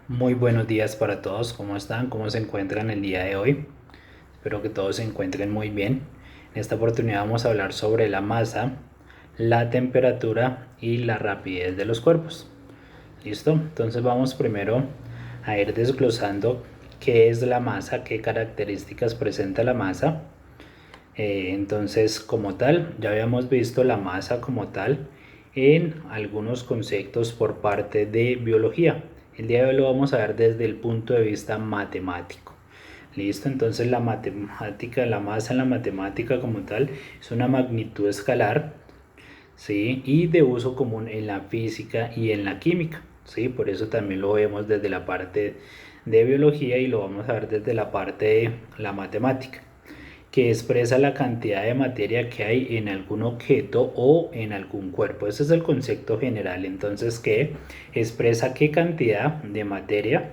Muy buenos días para todos, ¿cómo están? ¿Cómo se encuentran el día de hoy? Espero que todos se encuentren muy bien. En esta oportunidad vamos a hablar sobre la masa, la temperatura y la rapidez de los cuerpos. ¿Listo? Entonces vamos primero a ir desglosando qué es la masa, qué características presenta la masa. Entonces, como tal, ya habíamos visto la masa como tal en algunos conceptos por parte de biología. El día de hoy lo vamos a ver desde el punto de vista matemático. Listo, entonces la matemática, la masa en la matemática como tal es una magnitud escalar, ¿sí? Y de uso común en la física y en la química, ¿sí? Por eso también lo vemos desde la parte de biología y lo vamos a ver desde la parte de la matemática, que expresa la cantidad de materia que hay en algún objeto o en algún cuerpo. Ese es el concepto general. Entonces, que expresa qué cantidad de materia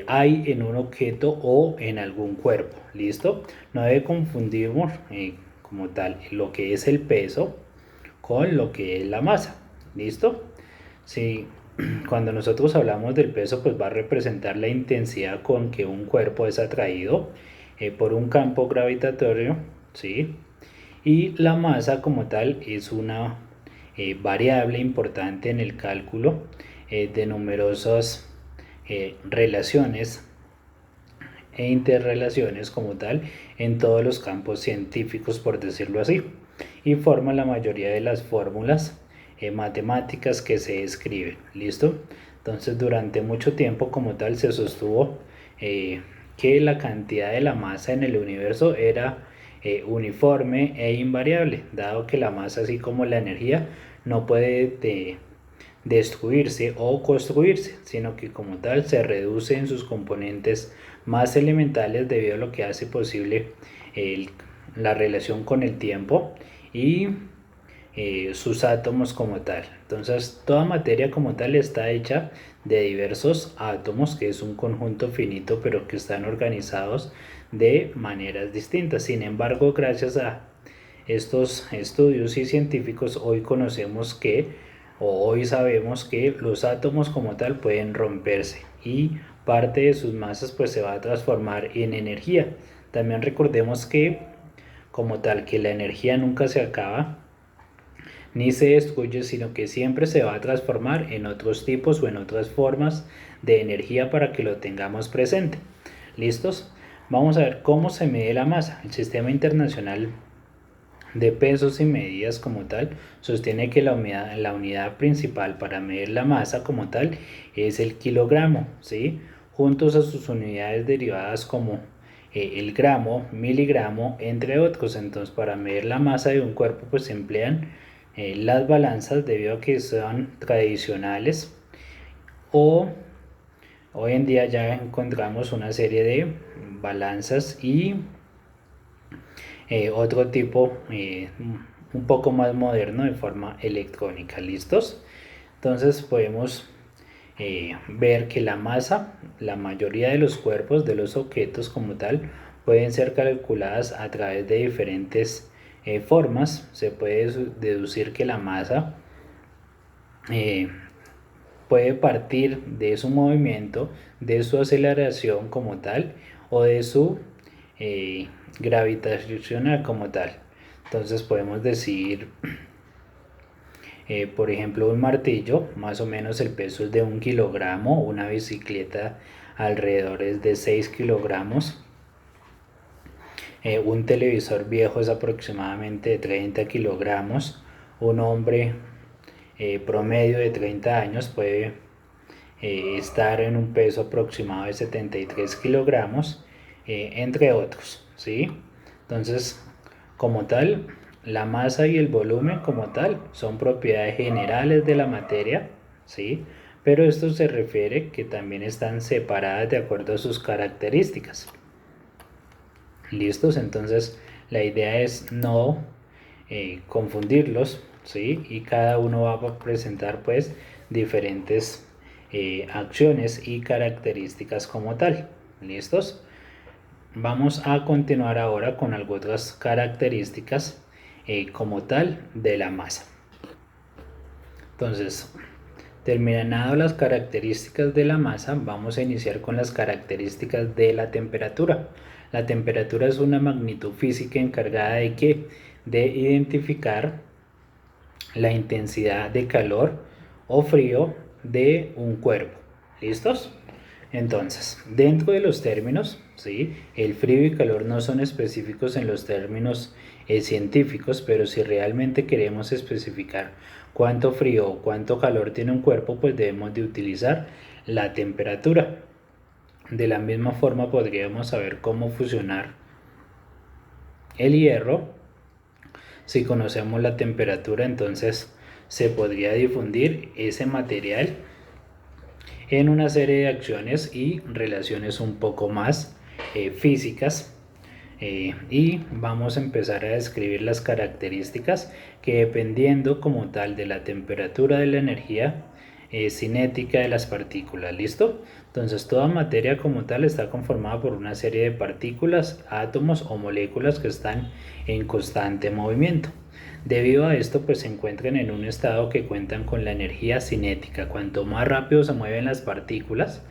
hay en un objeto o en algún cuerpo. ¿Listo? No debe confundirnos como tal lo que es el peso con lo que es la masa. ¿Listo? Sí, cuando nosotros hablamos del peso, pues va a representar la intensidad con que un cuerpo es atraído por un campo gravitatorio, ¿sí? Y la masa como tal es una variable importante en el cálculo de numerosas relaciones e interrelaciones como tal en todos los campos científicos, por decirlo así, y forma la mayoría de las fórmulas matemáticas que se escriben. ¿Listo? Entonces, durante mucho tiempo como tal se sostuvo que la cantidad de la masa en el universo era uniforme e invariable, dado que la masa, así como la energía, no puede destruirse o construirse, sino que como tal se reduce en sus componentes más elementales debido a lo que hace posible el- la relación con el tiempo y sus átomos como tal. Entonces, toda materia como tal está hecha de diversos átomos, que es un conjunto finito, pero que están organizados de maneras distintas. Sin embargo, gracias a estos estudios y científicos, hoy conocemos que, o hoy sabemos que los átomos como tal pueden romperse y parte de sus masas pues se va a transformar en energía. También recordemos que como tal que la energía nunca se acaba ni se destruye, sino que siempre se va a transformar en otros tipos o en otras formas de energía para que lo tengamos presente. ¿Listos? Vamos a ver cómo se mide la masa. El Sistema Internacional de Pesos y Medidas como tal sostiene que la unidad principal para medir la masa como tal es el kilogramo, ¿sí? Juntos a sus unidades derivadas como el gramo, miligramo, entre otros. Entonces, para medir la masa de un cuerpo pues se emplean las balanzas debido a que son tradicionales, o hoy en día ya encontramos una serie de balanzas y otro tipo un poco más moderno de forma electrónica. ¿Listos? Entonces podemos ver que la masa, la mayoría de los cuerpos de los objetos como tal, pueden ser calculadas a través de diferentes formas. Se puede deducir que la masa eh, puede partir de su movimiento, de su aceleración como tal, o de su eh, gravitacional como tal. Entonces podemos decir, por ejemplo, un martillo, más o menos el peso es de 1 kilogramo, una bicicleta alrededor es de 6 kilogramos, un televisor viejo es aproximadamente de 30 kilogramos, un hombre promedio de 30 años puede estar en un peso aproximado de 73 kilogramos, entre otros, ¿sí? Entonces, como tal, la masa y el volumen como tal son propiedades generales de la materia, ¿sí? Pero esto se refiere que también están separadas de acuerdo a sus características. ¿Listos? Entonces, la idea es no confundirlos, ¿sí? Y cada uno va a presentar pues diferentes acciones y características como tal. ¿Listos? Vamos a continuar ahora con algunas características como tal de la masa. Entonces, Terminado las características de la masa, vamos a iniciar con las características de la temperatura. La temperatura es una magnitud física encargada de ¿qué? De identificar la intensidad de calor o frío de un cuerpo. ¿Listos? Entonces, dentro de los términos, ¿sí? El frío y calor no son específicos en los términos científicos, pero si realmente queremos especificar cuánto frío o cuánto calor tiene un cuerpo, pues debemos de utilizar la temperatura. De la misma forma podríamos saber cómo fusionar el hierro. Si conocemos la temperatura, entonces se podría difundir ese material en una serie de acciones y relaciones un poco más físicas. Y vamos a empezar a describir las características que, dependiendo como tal de la temperatura de la energía cinética de las partículas. ¿Listo? Entonces toda materia como tal está conformada por una serie de partículas, átomos o moléculas que están en constante movimiento. Debido a esto, pues se encuentran en un estado que cuentan con la energía cinética. Cuanto más rápido se mueven las partículas,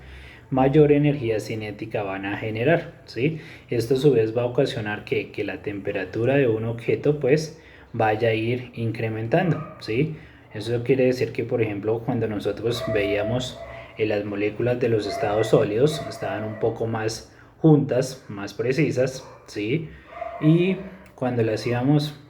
mayor energía cinética van a generar, ¿sí? Esto a su vez va a ocasionar que la temperatura de un objeto pues vaya a ir incrementando, ¿sí? Eso quiere decir que, por ejemplo, cuando nosotros veíamos las moléculas de los estados sólidos estaban un poco más juntas, más precisas, ¿sí? Y cuando las íbamos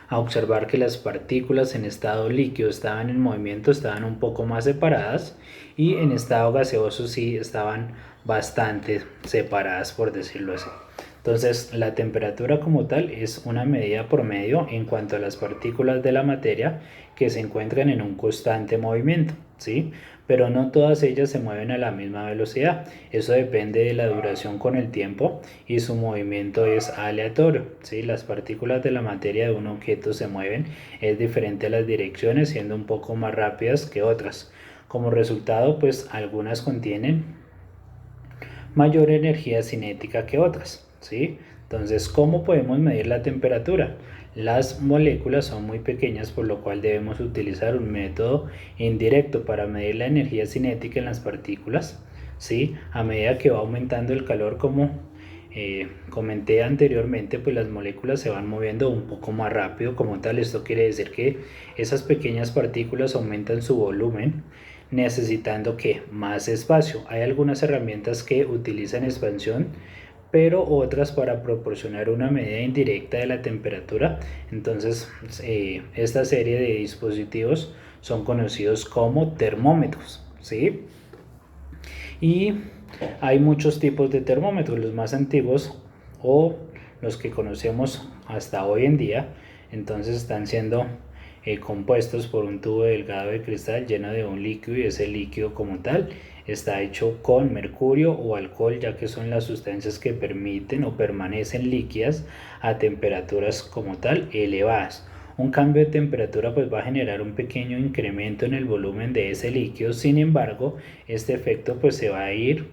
a observar que las partículas en estado líquido estaban en movimiento, estaban un poco más separadas, y en estado gaseoso sí estaban bastante separadas, por decirlo así. Entonces, la temperatura como tal es una medida promedio en cuanto a las partículas de la materia que se encuentran en un constante movimiento, ¿sí? Pero no todas ellas se mueven a la misma velocidad. Eso depende de la duración con el tiempo y su movimiento es aleatorio, ¿sí? Las partículas de la materia de un objeto se mueven, es diferente a las direcciones, siendo un poco más rápidas que otras. Como resultado, pues algunas contienen mayor energía cinética que otras, ¿sí? Entonces, ¿cómo podemos medir la temperatura? Las moléculas son muy pequeñas, por lo cual debemos utilizar un método indirecto para medir la energía cinética en las partículas, ¿sí? A medida que va aumentando el calor, como comenté anteriormente, pues las moléculas se van moviendo un poco más rápido como tal. Esto quiere decir que esas pequeñas partículas aumentan su volumen, necesitando que más espacio. Hay algunas herramientas que utilizan expansión, pero otras para proporcionar una medida indirecta de la temperatura. Entonces, esta serie de dispositivos son conocidos como termómetros, ¿sí? Y hay muchos tipos de termómetros. Los más antiguos, o los que conocemos hasta hoy en día, entonces están siendo compuestos por un tubo delgado de cristal lleno de un líquido, y ese líquido como tal está hecho con mercurio o alcohol, ya que son las sustancias que permiten o permanecen líquidas a temperaturas como tal elevadas. Un cambio de temperatura pues va a generar un pequeño incremento en el volumen de ese líquido. Sin embargo, este efecto pues se va a ir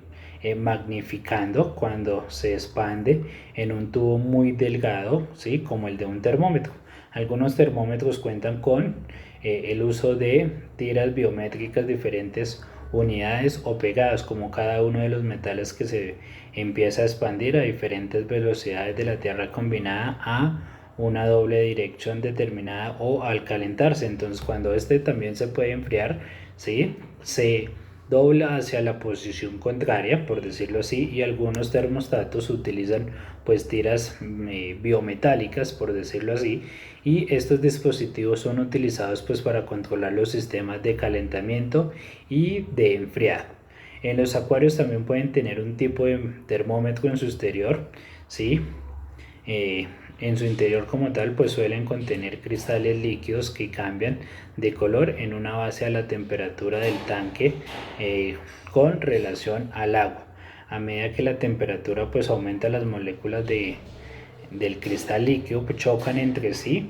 magnificando cuando se expande en un tubo muy delgado, ¿sí? Como el de un termómetro. Algunos termómetros cuentan con el uso de tiras biométricas, diferentes unidades o pegadas, como cada uno de los metales que se empieza a expandir a diferentes velocidades de la Tierra combinada a una doble dirección determinada o al calentarse. Entonces, cuando este también se puede enfriar, ¿sí? Se dobla hacia la posición contraria, por decirlo así, y algunos termostatos utilizan pues tiras biometálicas, por decirlo así, y estos dispositivos son utilizados pues para controlar los sistemas de calentamiento y de enfriado. En los acuarios también pueden tener un tipo de termómetro en su exterior, ¿sí? En su interior como tal pues suelen contener cristales líquidos que cambian de color en una base a la temperatura del tanque con relación al agua. A medida que la temperatura pues aumenta, las moléculas del cristal líquido pues chocan entre sí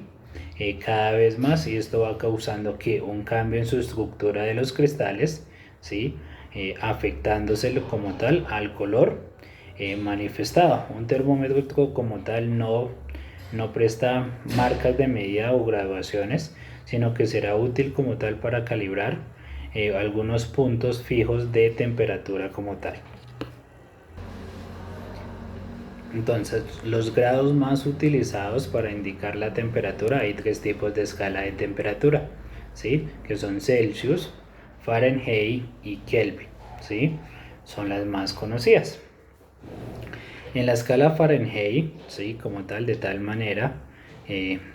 cada vez más, y esto va causando que un cambio en su estructura de los cristales, ¿sí? Afectándose como tal al color manifestado. Un termómetro como tal no presta marcas de medida o graduaciones, sino que será útil como tal para calibrar algunos puntos fijos de temperatura como tal. Entonces, los grados más utilizados para indicar la temperatura, hay tres tipos de escala de temperatura, ¿sí? Que son Celsius, Fahrenheit y Kelvin, ¿sí? Son las más conocidas. En la escala Fahrenheit, ¿sí? Como tal, de tal manera,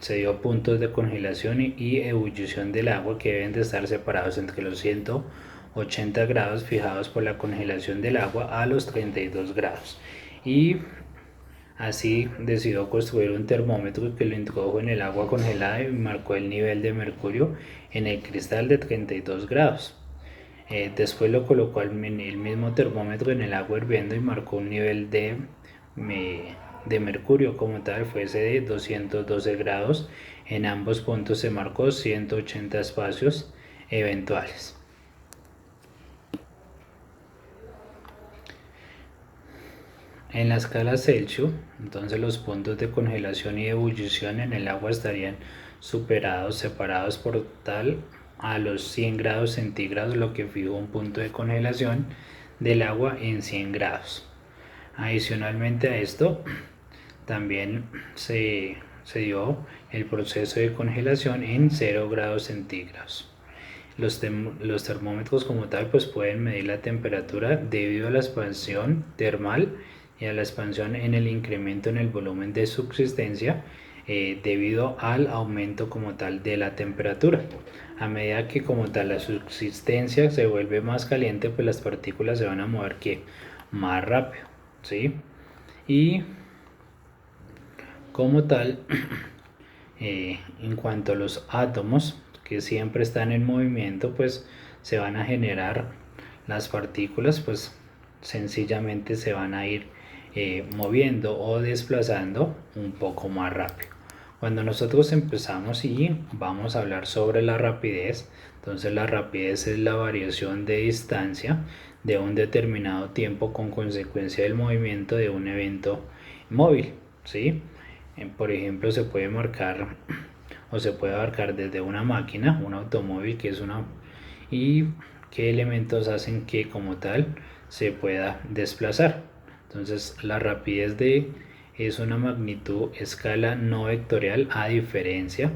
se dio puntos de congelación y ebullición del agua que deben de estar separados entre los 180 grados fijados por la congelación del agua a los 32 grados. Y así decidió construir un termómetro que lo introdujo en el agua congelada y marcó el nivel de mercurio en el cristal de 32 grados. Después lo colocó el mismo termómetro en el agua hirviendo y marcó un nivel de mercurio como tal, fuese de 212 grados. En ambos puntos se marcó 180 espacios eventuales. En la escala Celsius, entonces los puntos de congelación y ebullición en el agua estarían separados por tal a los 100 grados centígrados, lo que fijó un punto de congelación del agua en 100 grados. Adicionalmente a esto, también se dio el proceso de congelación en 0 grados centígrados. Los termómetros como tal pues pueden medir la temperatura debido a la expansión termal y a la expansión en el incremento en el volumen de subsistencia debido al aumento como tal de la temperatura. A medida que como tal la subsistencia se vuelve más caliente, pues las partículas se van a mover más rápido, ¿sí? Y como tal, en cuanto a los átomos que siempre están en movimiento, pues se van a generar las partículas, pues sencillamente se van a ir moviendo o desplazando un poco más rápido. Cuando nosotros empezamos y vamos a hablar sobre la rapidez, entonces la rapidez es la variación de distancia de un determinado tiempo con consecuencia del movimiento de un evento móvil, ¿sí? Por ejemplo, se puede marcar o se puede abarcar desde una máquina, un automóvil que es una, y qué elementos hacen que como tal se pueda desplazar. Entonces la rapidez es una magnitud escala no vectorial a diferencia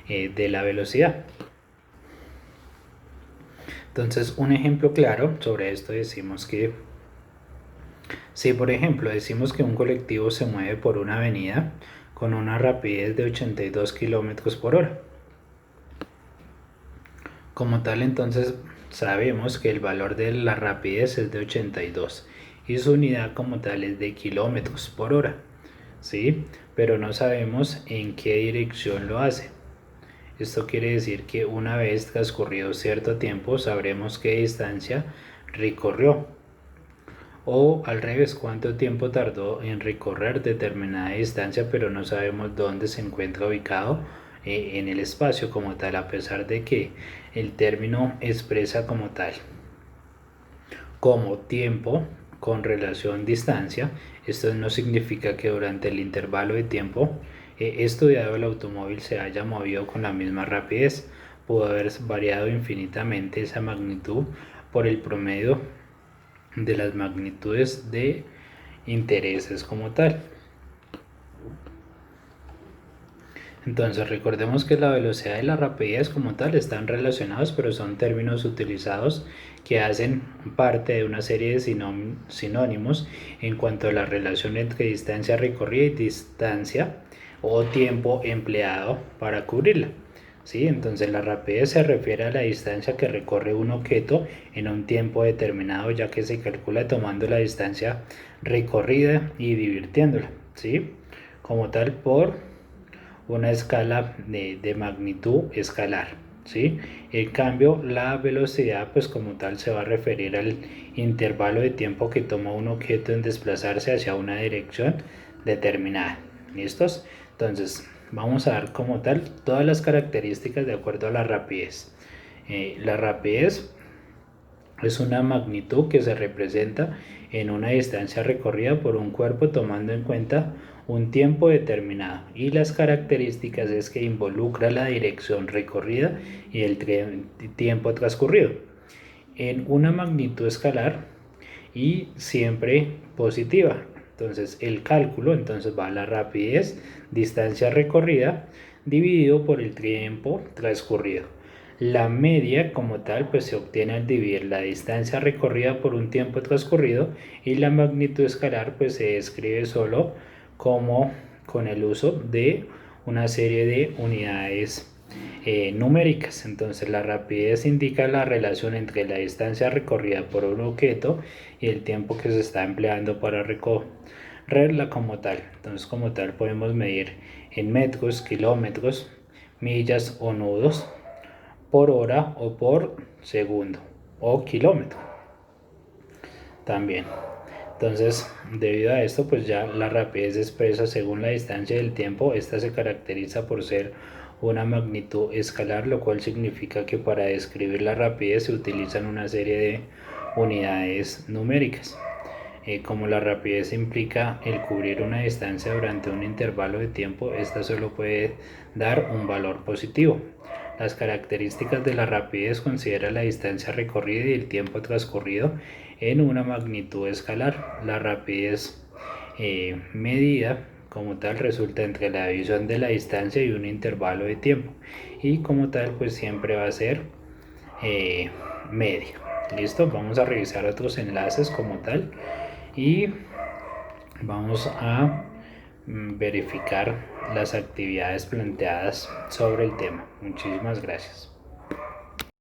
de la velocidad. Entonces un ejemplo claro sobre esto decimos que si por ejemplo decimos que un colectivo se mueve por una avenida con una rapidez de 82 km por hora. Como tal, entonces sabemos que el valor de la rapidez es de 82 y su unidad como tal es de kilómetros por hora, ¿sí? Pero no sabemos en qué dirección lo hace. Esto quiere decir que una vez transcurrido cierto tiempo sabremos qué distancia recorrió. O al revés, cuánto tiempo tardó en recorrer determinada distancia, pero no sabemos dónde se encuentra ubicado en el espacio como tal, a pesar de que el término expresa como tal como tiempo con relación distancia. Esto no significa que durante el intervalo de tiempo estudiado el automóvil se haya movido con la misma rapidez. Pudo haber variado infinitamente esa magnitud por el promedio de las magnitudes de intereses como tal. Entonces recordemos que la velocidad y la rapidez como tal están relacionados, pero son términos utilizados que hacen parte de una serie de sinónimos en cuanto a la relación entre distancia recorrida y distancia o tiempo empleado para cubrirla. ¿Sí? Entonces la rapidez se refiere a la distancia que recorre un objeto en un tiempo determinado, ya que se calcula tomando la distancia recorrida y divirtiéndola, ¿sí? Como tal por una escala de magnitud escalar, ¿sí? En cambio, la velocidad, pues como tal, se va a referir al intervalo de tiempo que toma un objeto en desplazarse hacia una dirección determinada. ¿Listos? Entonces, vamos a ver como tal todas las características de acuerdo a la rapidez. La rapidez es una magnitud que se representa en una distancia recorrida por un cuerpo tomando en cuenta un tiempo determinado, y las características es que involucra la dirección recorrida y el tiempo transcurrido. en una magnitud escalar y siempre positiva. Entonces el cálculo entonces va a la rapidez, distancia recorrida, dividido por el tiempo transcurrido. La media como tal pues se obtiene al dividir la distancia recorrida por un tiempo transcurrido, y la magnitud escalar pues se describe solo como con el uso de una serie de unidades numéricas. Entonces la rapidez indica la relación entre la distancia recorrida por un objeto y el tiempo que se está empleando para recorrerla como tal. Entonces como tal podemos medir en metros, kilómetros, millas o nudos, por hora o por segundo o kilómetro también. Entonces, debido a esto, pues ya la rapidez expresa según la distancia del tiempo. Esta se caracteriza por ser una magnitud escalar, lo cual significa que para describir la rapidez se utilizan una serie de unidades numéricas. Como la rapidez implica el cubrir una distancia durante un intervalo de tiempo, esta solo puede dar un valor positivo. Las características de la rapidez consideran la distancia recorrida y el tiempo transcurrido en una magnitud escalar. La rapidez medida como tal resulta entre la división de la distancia y un intervalo de tiempo, y como tal pues siempre va a ser media. Listo, vamos a revisar otros enlaces como tal y vamos a verificar las actividades planteadas sobre el tema. Muchísimas gracias.